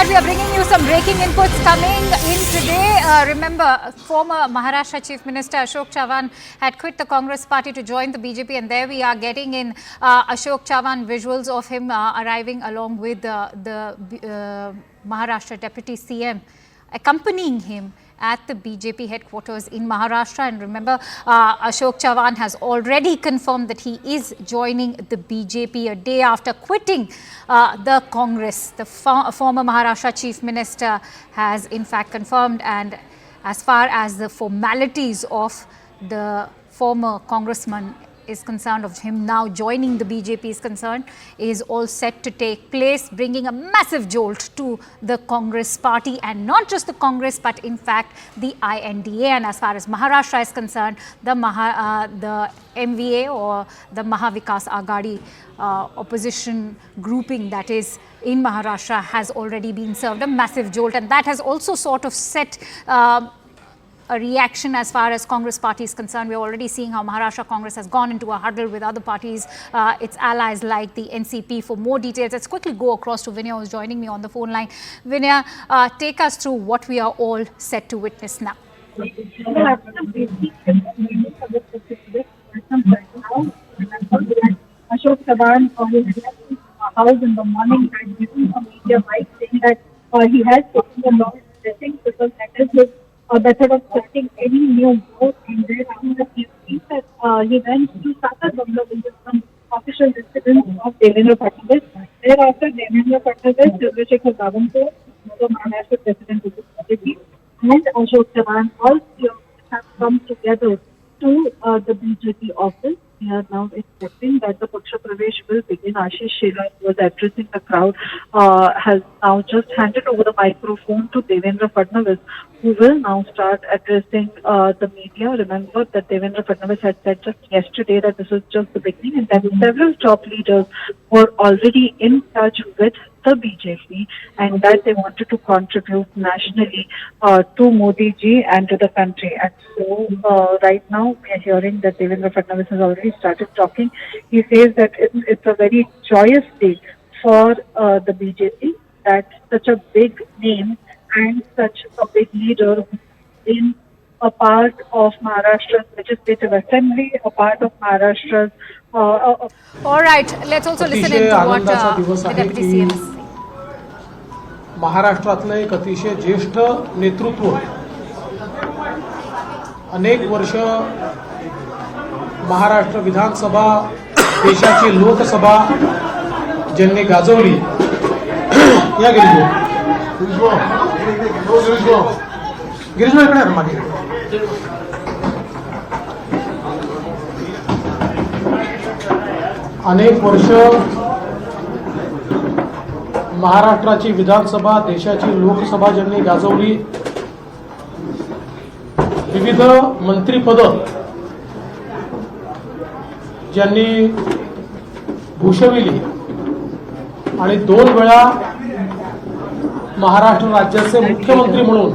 right, we are bringing you some breaking inputs coming in today. Remember, former Maharashtra Chief Minister Ashok Chavan had quit the Congress party to join the BJP, and there we are getting in Ashok Chavan visuals of him arriving along with the Maharashtra Deputy CM, accompanying him at the BJP headquarters in Maharashtra. And remember, Ashok Chavan has already confirmed that he is joining the BJP a day after quitting the Congress. The former Maharashtra Chief Minister has in fact confirmed, and as far as the formalities of the former congressman is concerned, of him now joining the BJP is concerned, is all set to take place, bringing a massive jolt to the Congress party, and not just the Congress but in fact the INDA. And as far as Maharashtra is concerned, the MVA, or the Mahavikas Aghadi opposition grouping that is in Maharashtra, has already been served a massive jolt, and that has also sort of set a reaction as far as Congress party is concerned. We're already seeing how Maharashtra Congress has gone into a huddle with other parties, its allies like the NCP. For more details, let's quickly go across to Vinaya, who's joining me on the phone line. Vinaya, take us through what we are all set to witness now. Ashok Chavan house in the morning had given some media mic saying that he has taken the law blessing because that is his method of starting any new vote, and thereafter he sees that he went to Satar Bangla, which is some official residence of Devendra Fadnavis. Thereafter, Devendra Fadnavis, Chandrasekhar Babanpur, the Maharashtra president of the BJP, and Ashok Chavan all have come together to the BJP office. We are now expecting that the Paksha Pravesh will begin. Ashish Shelar, who was addressing the crowd, has now just handed over the microphone to Devendra Fadnavis, who will now start addressing the media. Remember that Devendra Fadnavis had said just yesterday that this was just the beginning, and that several top leaders were already in touch with the BJP and that they wanted to contribute nationally to Modi ji and to the country. And so right now we are hearing that Devendra Fadnavis has already started talking. He says that it's a very joyous day for the BJP, that such a big name and such a big leader in a part of Maharashtra's Legislative Assembly, a part of Maharashtra's All right, let's also listen into what the Deputy CM is saying. महाराष्ट्रातलं एक अतिशय ज्येष्ठ नेतृत्व, अनेक वर्ष महाराष्ट्र विधानसभा, देशाची लोकसभा ज्यांनी गाजवली, या गिरीश इकडे मागे अनेक वर्ष महाराष्ट्राची विधानसभा, देशाची लोकसभा ज्यांनी गाजवली, विविध मंत्रिपद ज्यांनी भूषविली आणि 2 वेळा महाराष्ट्र राज्याचे मुख्यमंत्री म्हणून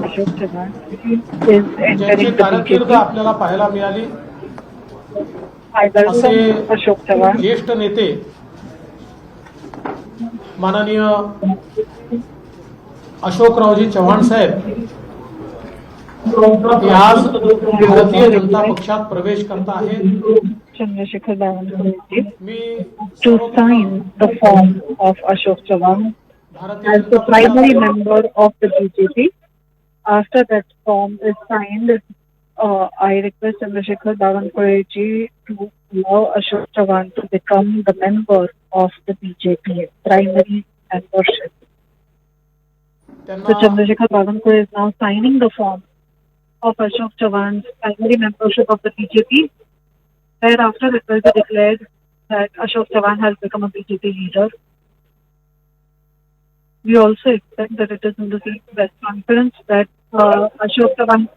ज्यांची कारकीर्द आपल्याला पाहायला मिळाली, असे ज्येष्ठ नेते माननीय अशोकरावजी चव्हाण साहेब आज भारतीय जनता पक्षात प्रवेश करत आहेत. Chandrasekhar Babanpur to sign the form of Ashok Chavan as the primary member of the BJP. After that form is signed, I request Chandrasekhar Babanpur to allow Ashok Chavan to become the member of the BJP, primary membership. So Chandrasekhar Babanpur is now signing the form of Ashok Chavan's primary membership of the BJP. Thereafter, it will be declared that Ashok Chavan has become a BJP leader. We also expect that it is in the same press conference that Ashok Chavan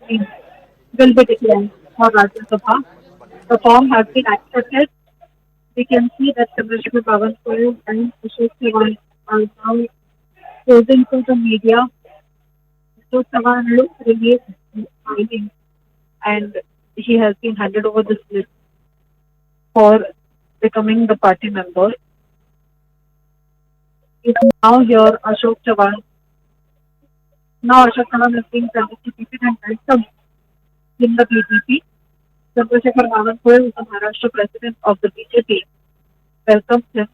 will be declared for Rajya Sabha. The form has been accepted. We can see that Chandrasekhar Babanpur and Ashok Chavan are now posing to the media. Ashok Chavan looks really smiling, and he has been handed over the slip for becoming the party member. You can now hear Ashok Chavan Now Ashok Chavan is being participated and welcomed in the BJP. Chandrasekhar Bavanpur, the Maharashtra president of the BJP, welcomes him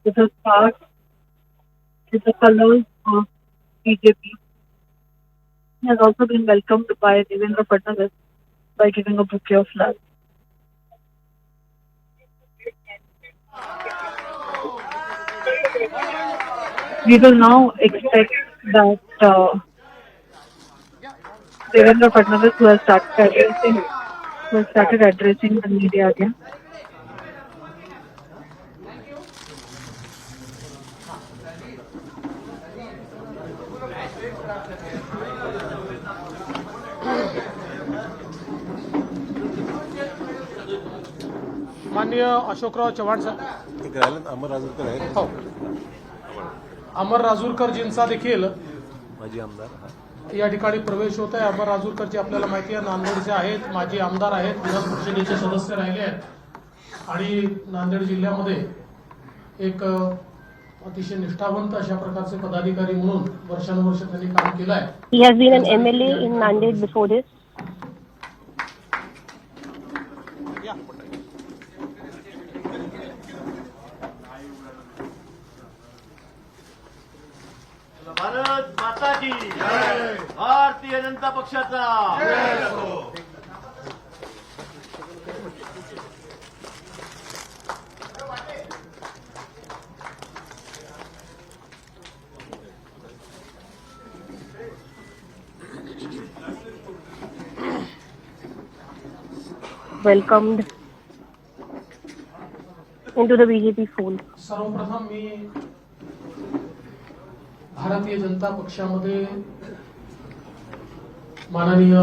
with his scarf, with the colors of BJP. He has also been welcomed by Devendra Fadnavis by giving a bouquet of flowers. We will now expect that Devendra Fadnavis, who has started addressing the media again. माननीय अशोकराव चव्हाण साहेब, एक राहिलं अमर राजूरकर आहे हो, अमर राजूरकरजींचा देखील माजी आमदार या ठिकाणी प्रवेश होत आहे. अमर राजूरकरजी आपल्याला माहिती आहे नांदेडचे आहेत, माजी आमदार आहेत, विधान परिषदेचे सदस्य राहिले आहेत आणि नांदेड जिल्ह्यामध्ये एक अतिशय निष्ठावंत अशा प्रकारचे पदाधिकारी म्हणून वर्षानुवर्ष त्यांनी काम केलं आहे. He has been an MLA in Nanded before this. Bharat माता की जय, भारतीय जनता पक्षाचा जय हो. Welcomed into the BJP fold. सर्वप्रथम मी भारतीय जनता पक्षामध्ये माननीय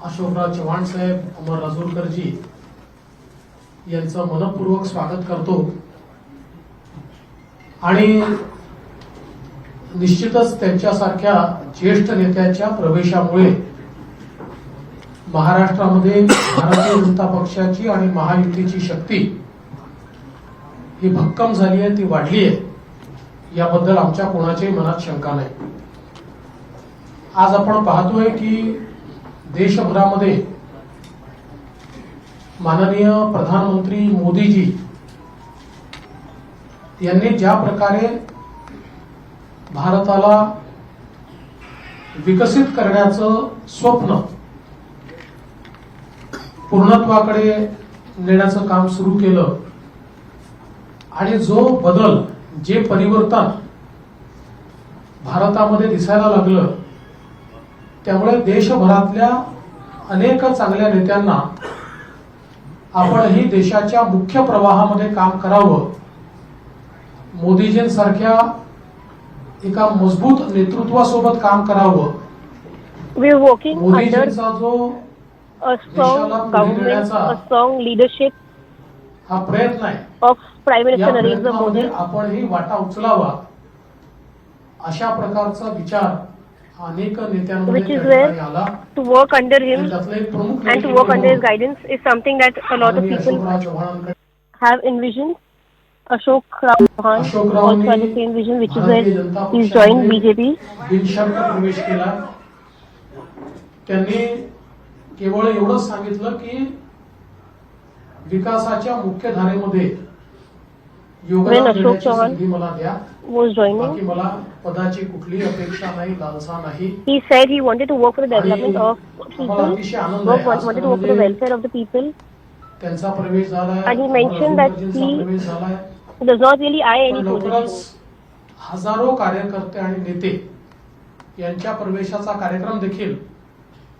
अशोकराव चव्हाण साहेब, अमर राजूरकरजी यांचं मनपूर्वक स्वागत करतो आणि निश्चितच त्यांच्यासारख्या ज्येष्ठ नेत्याच्या प्रवेशामुळे महाराष्ट्रामध्ये भारतीय जनता पक्षाची आणि महायुतीची शक्ती ही भक्कम झाली आहे, ती वाढली आहे, याबद्दल आमच्या कोणाच्याही मनात शंका नाही. आज आपण पाहतोय की देशभरामध्ये माननीय प्रधानमंत्री मोदीजी यांनी ज्या प्रकारे भारताला विकसित करण्याचं स्वप्न पूर्णत्वाकडे नेण्याचं काम सुरू केलं आणि जो बदल, जे परिवर्तन भारतामध्ये दिसायला लागलं, त्यामुळे देशभरातल्या अनेक चांगल्या नेत्यांना आपणही देशाच्या मुख्य प्रवाहामध्ये काम करावं, मोदीजींसारख्या एका मजबूत नेतृत्वासोबत काम करावं. We are working under मोदीजींचा जो a strong government, a strong leadership हा प्रयत्न आहे, of Prime या Minister Narendra प्रयत्नामध्ये Modi. आपणही वाटा उचलावा, अशा प्रकारचा विचार अनेक नेत्यांमध्ये Which is त्या ठिकाणी where आला. to work under him त्यातलं एक प्रमुख and to work under his guidance is something that a lot of माननीय people Ashokrao चव्हाणांकडे have envisioned. Ashok Rao Chauhan Ashok also had the रावांनी same vision, which is भारतीय where Janata he's joined पक्षामध्ये BJP. बिनशर्त प्रवेश केला. त्यांनी केवळ एवढंच सांगितलं की विकासाच्या मुख्य धारेमध्ये When योगदान Ashok देण्याची Chauhan संधी मला द्या, was joining, बाकी मला पदाची कुठली अपेक्षा नाही, लालसा नाही. he said he wanted to work for the development of आम्हाला people, अतिशय आनंद आहे. आज wanted to work for the welfare of the people. त्यांचा प्रवेश झालाय, And he mentioned that राजूरकरजींचा he प्रवेश झालाय. does not really eye पण any लवकरच position. हजारो कार्यकर्ते आणि नेते यांच्या प्रवेशाचा कार्यक्रम देखील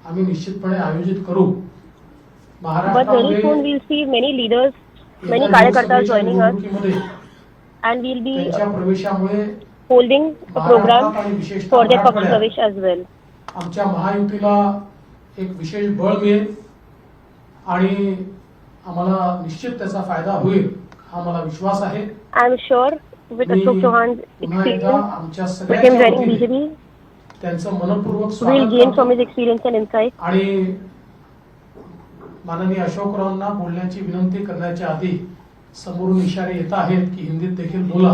आम्ही निश्चितपणे आयोजित करू. But very soon महाराष्ट्रामध्ये we'll see many leaders, many येत्या Karyakartas लोकसभेच्या joining us, निवडणुकीमध्ये and we'll be त्यांच्या प्रवेशामुळे holding a program महाराष्ट्रात आणि विशेषतः for their Paksh मराठवाड्यात Pravesh as well. आमच्या महायुतीला एक विशेष बळ मिळेल आणि आम्हाला निश्चित त्याचा फायदा होईल, हा मला विश्वास आहे. I'm sure with me Ashok Chauhan's पुन्हा एकदा experience, आमच्या with him सगळ्यांच्या joining वतीने BJP, त्यांचं मनपूर्वक we'll स्वागत gain from करतो his experience and insight. आणि माननीय अशोकरावांना बोलण्याची विनंती करण्याच्या आधी समोरून इशारे येत आहेत की हिंदीत देखील बोला.